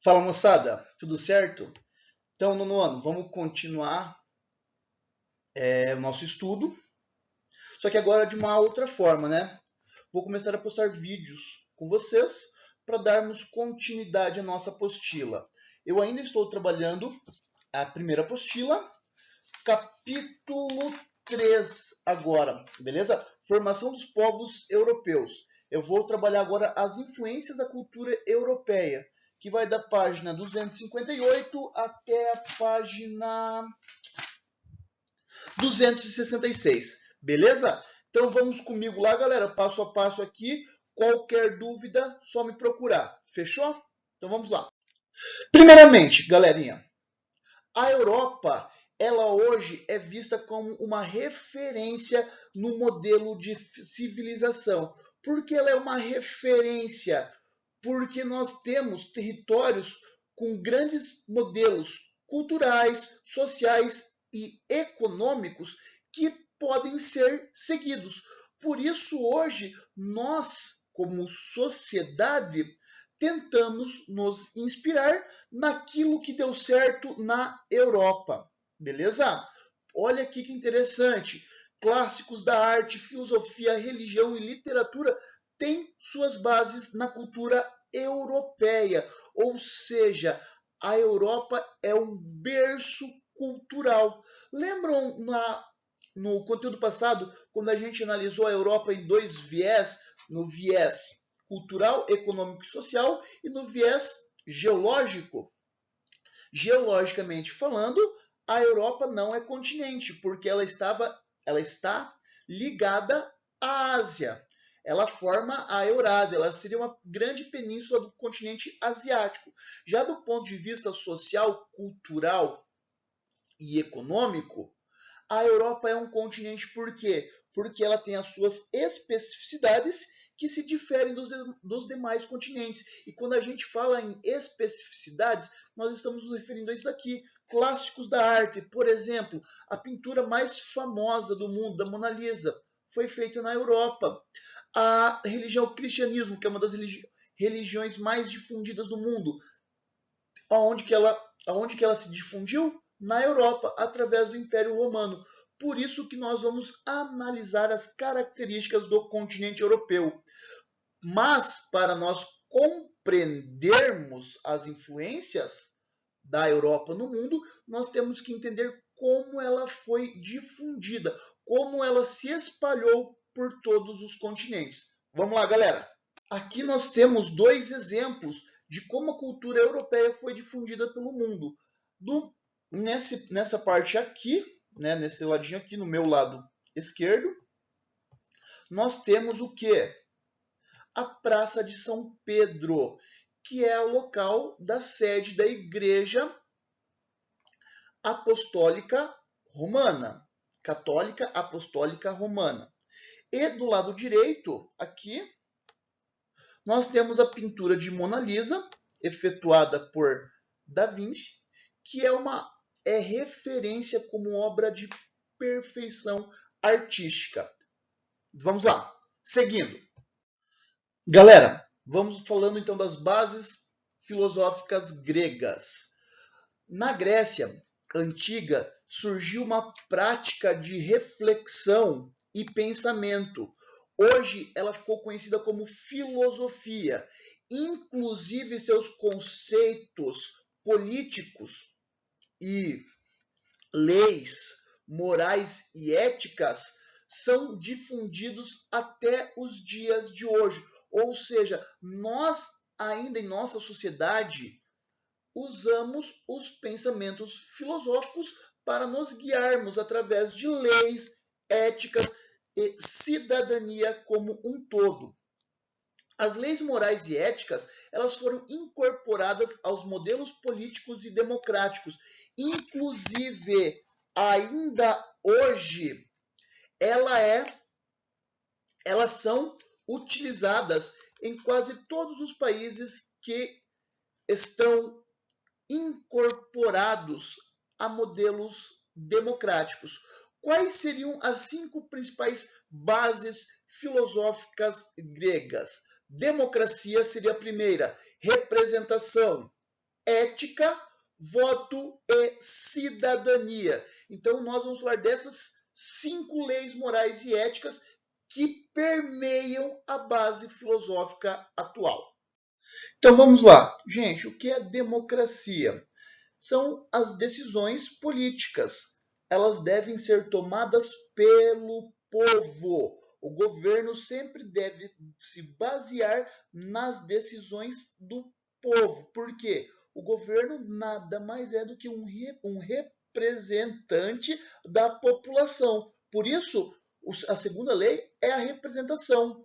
Fala moçada, tudo certo? Então, nono ano, vamos continuar o nosso estudo, só que agora de uma outra forma, né? Vou começar a postar vídeos com vocês para darmos continuidade à nossa apostila. Eu ainda estou trabalhando a primeira apostila, capítulo 3 agora, beleza? Formação dos povos europeus. Eu vou trabalhar agora as influências da cultura europeia, que vai da página 258 até a página 266, beleza? Então vamos comigo lá, galera, passo a passo aqui. Qualquer dúvida, só me procurar. Fechou? Então vamos lá. Primeiramente, galerinha, a Europa, ela hoje é vista como uma referência no modelo de civilização. Por que ela é uma referência? Porque nós temos territórios com grandes modelos culturais, sociais e econômicos que podem ser seguidos. Por isso, hoje, nós, como sociedade, tentamos nos inspirar naquilo que deu certo na Europa. Beleza? Olha aqui que interessante. Clássicos da arte, filosofia, religião e literatura têm suas bases na cultura europeia. Ou seja, a Europa é um berço cultural. Lembram no conteúdo passado, quando a gente analisou a Europa em dois viés, no viés cultural, econômico e social e no viés geológico? Geologicamente falando, a Europa não é continente, porque ela está ligada à Ásia. Ela forma a Eurásia, ela seria uma grande península do continente asiático. Já do ponto de vista social, cultural e econômico, a Europa é um continente por quê? Porque ela tem as suas especificidades que se diferem dos demais continentes. E quando a gente fala em especificidades, nós estamos nos referindo a isso daqui. Clássicos da arte, por exemplo, a pintura mais famosa do mundo, da Mona Lisa, foi feita na Europa. A religião o cristianismo, que é uma das religiões mais difundidas do mundo, aonde que ela se difundiu? Na Europa, através do Império Romano. Por isso que nós vamos analisar as características do continente europeu. Mas, para nós compreendermos as influências da Europa no mundo, nós temos que entender como ela foi difundida, como ela se espalhou por todos os continentes. Vamos lá, galera! Aqui nós temos dois exemplos de como a cultura europeia foi difundida pelo mundo. Nessa parte aqui, né, nesse ladinho aqui, no meu lado esquerdo, nós temos o quê? A Praça de São Pedro, que é o local da sede da Igreja Apostólica Romana, Católica Apostólica Romana. E do lado direito, aqui, nós temos a pintura de Mona Lisa, efetuada por Da Vinci, que é referência como obra de perfeição artística. Vamos lá, seguindo. Galera, vamos falando então das bases filosóficas gregas. Na Grécia antiga surgiu uma prática de reflexão e pensamento. Hoje ela ficou conhecida como filosofia. Inclusive seus conceitos políticos e leis morais e éticas são difundidos até os dias de hoje. Ou seja, nós ainda em nossa sociedade usamos os pensamentos filosóficos para nos guiarmos através de leis, éticas e cidadania como um todo. As leis morais e éticas, elas foram incorporadas aos modelos políticos e democráticos. Inclusive, ainda hoje, elas são utilizadas em quase todos os países que estão incorporados a modelos democráticos. Quais seriam as 5 principais bases filosóficas gregas? Democracia seria a primeira, representação, ética, voto e cidadania. Então, nós vamos falar dessas 5 leis morais e éticas que permeiam a base filosófica atual. Então, vamos lá. Gente, o que é democracia? São as decisões políticas. Elas devem ser tomadas pelo povo. O governo sempre deve se basear nas decisões do povo. Por quê? O governo nada mais é do que um representante da população. Por isso, a segunda lei é a representação.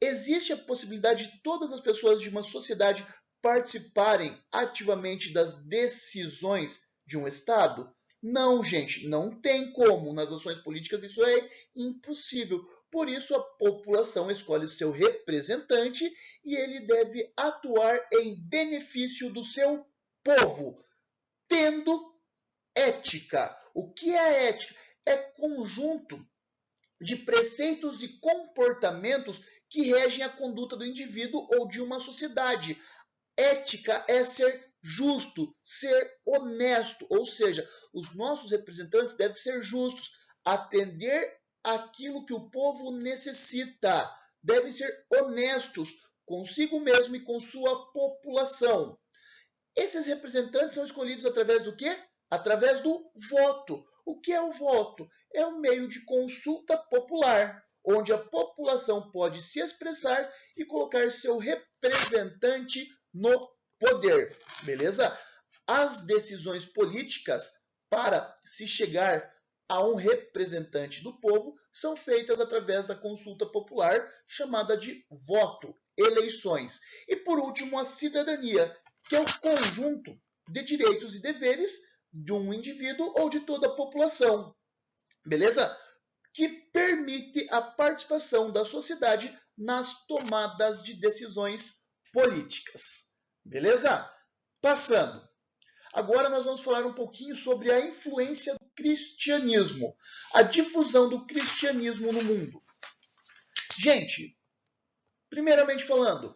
Existe a possibilidade de todas as pessoas de uma sociedade participarem ativamente das decisões de um Estado? Não, gente, não tem como. Nas ações políticas isso é impossível. Por isso a população escolhe seu representante e ele deve atuar em benefício do seu povo, tendo ética. O que é ética? É conjunto de preceitos e comportamentos que regem a conduta do indivíduo ou de uma sociedade. Ética é ser justo, ser honesto, ou seja, os nossos representantes devem ser justos, atender aquilo que o povo necessita, devem ser honestos consigo mesmo e com sua população. Esses representantes são escolhidos através do quê? Através do voto. O que é o voto? É um meio de consulta popular, onde a população pode se expressar e colocar seu representante no poder. Beleza? As decisões políticas para se chegar a um representante do povo são feitas através da consulta popular, chamada de voto, eleições. E por último, a cidadania, que é o conjunto de direitos e deveres de um indivíduo ou de toda a população, beleza? Que permite a participação da sociedade nas tomadas de decisões políticas, beleza? Passando. Agora nós vamos falar um pouquinho sobre a influência do cristianismo, a difusão do cristianismo no mundo. Gente, primeiramente falando,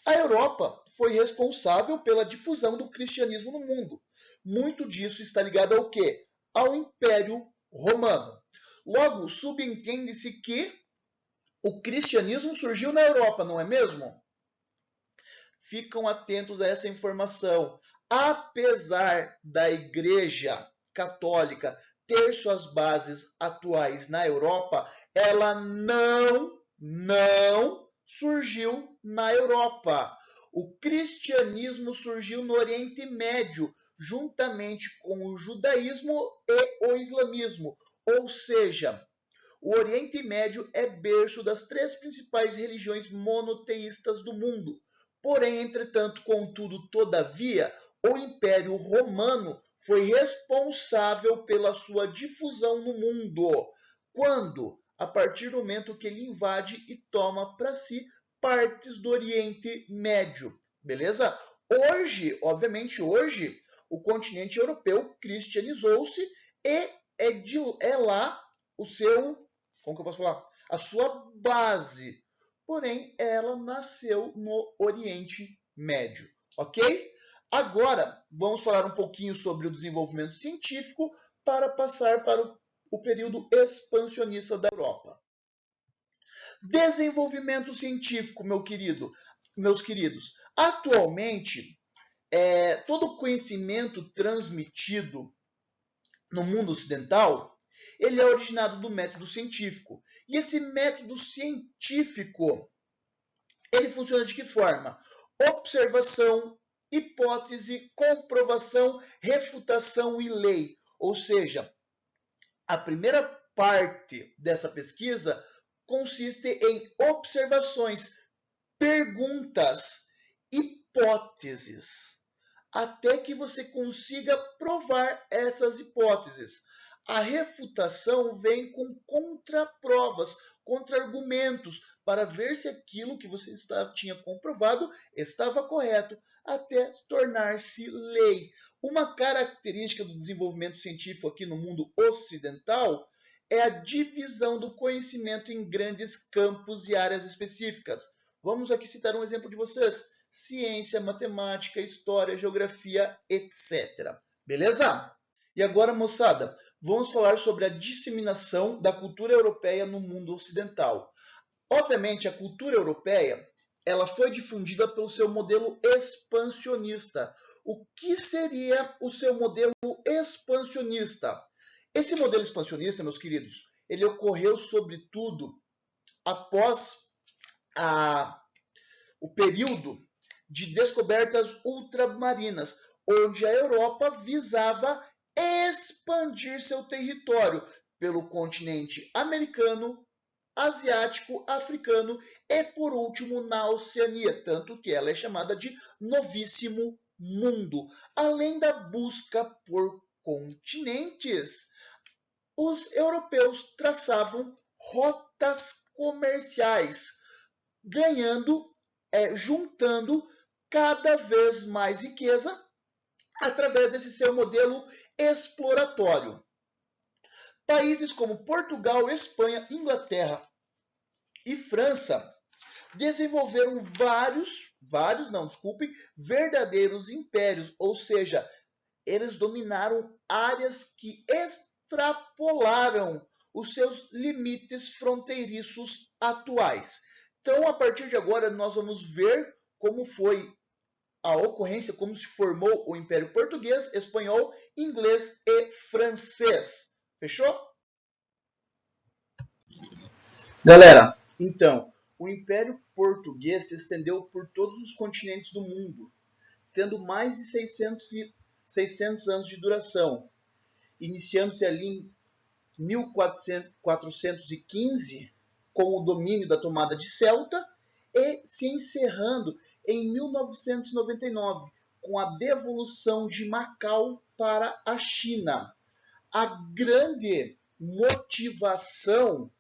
a Europa foi responsável pela difusão do cristianismo no mundo. Muito disso está ligado ao quê? Ao Império Romano. Logo, subentende-se que o cristianismo surgiu na Europa, não é mesmo? Ficam atentos a essa informação. Apesar da Igreja Católica ter suas bases atuais na Europa, ela não surgiu na Europa. O cristianismo surgiu no Oriente Médio, juntamente com o judaísmo e o islamismo. Ou seja, o Oriente Médio é berço das 3 principais religiões monoteístas do mundo. Porém, entretanto, contudo, todavia, o Império Romano foi responsável pela sua difusão no mundo. Quando? A partir do momento que ele invade e toma para si partes do Oriente Médio. Beleza? Hoje, obviamente, o continente europeu cristianizou-se e é lá o seu, como que eu posso falar? A sua base. Porém, ela nasceu no Oriente Médio, ok? Agora, vamos falar um pouquinho sobre o desenvolvimento científico para passar para o período expansionista da Europa. Desenvolvimento científico, meus queridos. Atualmente, todo o conhecimento transmitido no mundo ocidental, ele é originado do método científico. E esse método científico, ele funciona de que forma? Observação, hipótese, comprovação, refutação e lei. Ou seja, a primeira parte dessa pesquisa consiste em observações, perguntas, hipóteses, até que você consiga provar essas hipóteses. A refutação vem com contraprovas, contra-argumentos, para ver se aquilo que você tinha comprovado estava correto, até tornar-se lei. Uma característica do desenvolvimento científico aqui no mundo ocidental é a divisão do conhecimento em grandes campos e áreas específicas. Vamos aqui citar um exemplo de vocês. ciência, matemática, história, geografia, etc. Beleza? E agora, moçada, vamos falar sobre a disseminação da cultura europeia no mundo ocidental. Obviamente, a cultura europeia ela foi difundida pelo seu modelo expansionista. O que seria o seu modelo expansionista? Esse modelo expansionista, meus queridos, ele ocorreu sobretudo após o período de descobertas ultramarinas, onde a Europa visava expandir seu território pelo continente americano, asiático, africano e, por último, na Oceania, tanto que ela é chamada de Novíssimo Mundo. Além da busca por continentes, os europeus traçavam rotas comerciais, juntando cada vez mais riqueza através desse seu modelo exploratório. Países como Portugal, Espanha, Inglaterra e França desenvolveram verdadeiros impérios, ou seja, eles dominaram áreas que extrapolaram os seus limites fronteiriços atuais. Então, a partir de agora, nós vamos ver como foi a ocorrência, como se formou o Império Português, Espanhol, Inglês e Francês. Fechou? Galera, então, o Império Português se estendeu por todos os continentes do mundo, tendo mais de 600 anos de duração, iniciando-se ali em 1415 com o domínio da tomada de Ceuta e se encerrando em 1999 com a devolução de Macau para a China. A grande motivação,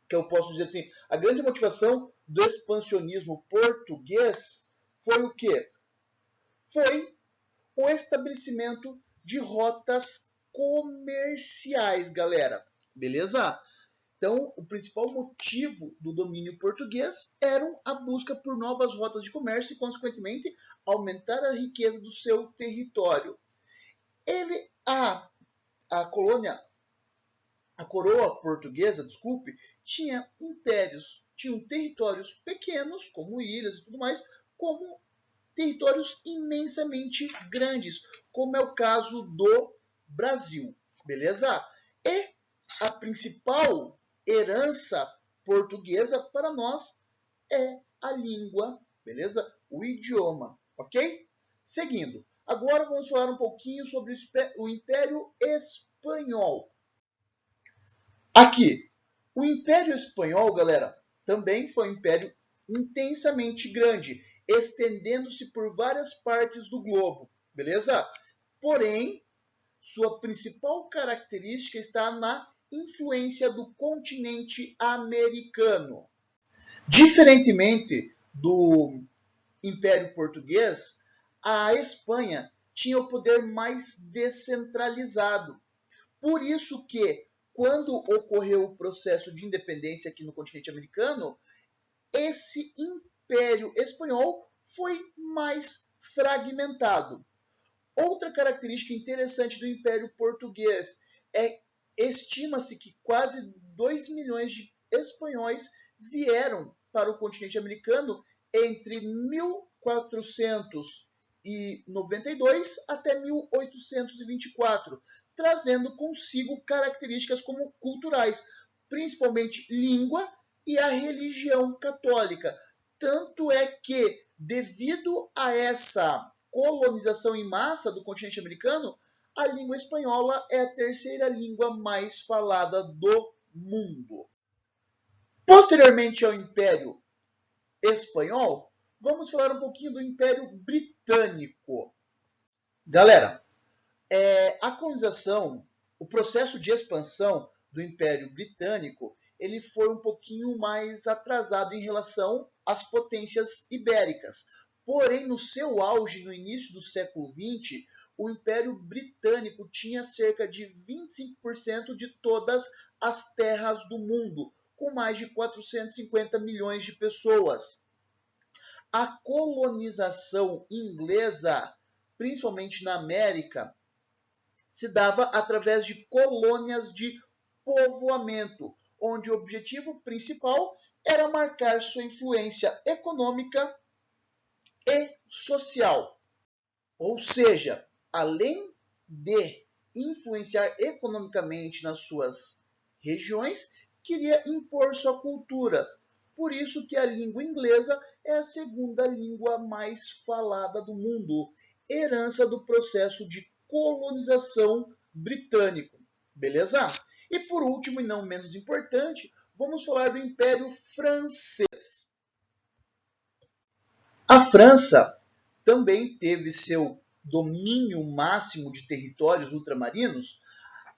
que eu posso dizer assim, a grande motivação do expansionismo português foi o quê? Foi o estabelecimento de rotas comerciais, galera. Beleza? Então, o principal motivo do domínio português era a busca por novas rotas de comércio e, consequentemente, aumentar a riqueza do seu território. A coroa portuguesa, tinha impérios, tinham territórios pequenos, como ilhas e tudo mais, como territórios imensamente grandes, como é o caso do Brasil, beleza? E a principal herança portuguesa para nós é a língua, beleza? O idioma, ok? Seguindo, agora vamos falar um pouquinho sobre o Império Espanhol. Aqui, o Império Espanhol, galera, também foi um império intensamente grande, estendendo-se por várias partes do globo, beleza? Porém, sua principal característica está na influência do continente americano. Diferentemente do Império Português, a Espanha tinha o poder mais descentralizado. Por isso que, quando ocorreu o processo de independência aqui no continente americano, esse Império Espanhol foi mais fragmentado. Outra característica interessante do Império Português é estima-se que quase 2 milhões de espanhóis vieram para o continente americano entre 1492 até 1824, trazendo consigo características como culturais, principalmente língua e a religião católica. Tanto é que, devido a essa colonização em massa do continente americano, a língua espanhola é a terceira língua mais falada do mundo. Posteriormente ao Império Espanhol, vamos falar um pouquinho do Império Britânico. Galera, a colonização, o processo de expansão do Império Britânico, ele foi um pouquinho mais atrasado em relação às potências ibéricas. Porém, no seu auge, no início do século XX, o Império Britânico tinha cerca de 25% de todas as terras do mundo, com mais de 450 milhões de pessoas. A colonização inglesa, principalmente na América, se dava através de colônias de povoamento, onde o objetivo principal era marcar sua influência econômica e social. Ou seja, além de influenciar economicamente nas suas regiões, queria impor sua cultura. Por isso que a língua inglesa é a segunda língua mais falada do mundo, herança do processo de colonização britânico. Beleza? E por último, e não menos importante, vamos falar do Império Francês. A França também teve seu domínio máximo de territórios ultramarinos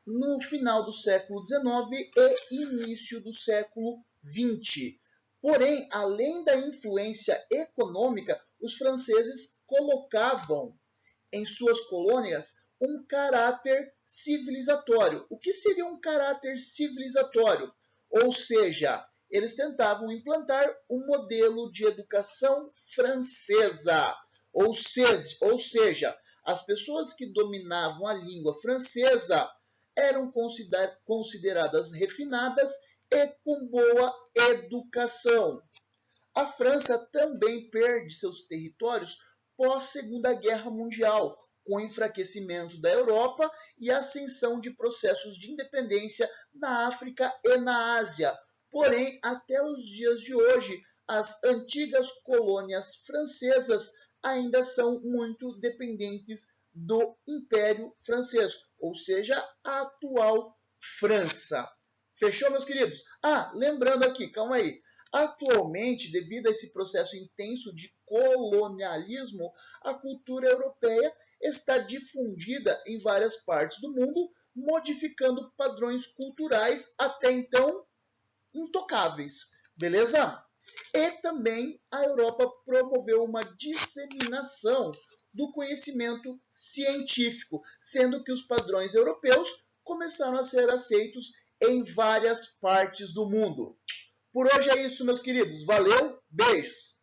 no final do século XIX e início do século XX. Porém, além da influência econômica, os franceses colocavam em suas colônias um caráter civilizatório. O que seria um caráter civilizatório? Ou seja, eles tentavam implantar um modelo de educação francesa. Ou seja, as pessoas que dominavam a língua francesa eram consideradas refinadas e com boa educação. A França também perde seus territórios pós-Segunda Guerra Mundial, com o enfraquecimento da Europa e a ascensão de processos de independência na África e na Ásia. Porém, até os dias de hoje, as antigas colônias francesas ainda são muito dependentes do Império Francês, ou seja, a atual França. Fechou, meus queridos? Lembrando aqui, calma aí. Atualmente, devido a esse processo intenso de colonialismo, a cultura europeia está difundida em várias partes do mundo, modificando padrões culturais até então intocáveis. Beleza? E também a Europa promoveu uma disseminação do conhecimento científico, sendo que os padrões europeus começaram a ser aceitos em várias partes do mundo. Por hoje é isso, meus queridos. Valeu, beijos!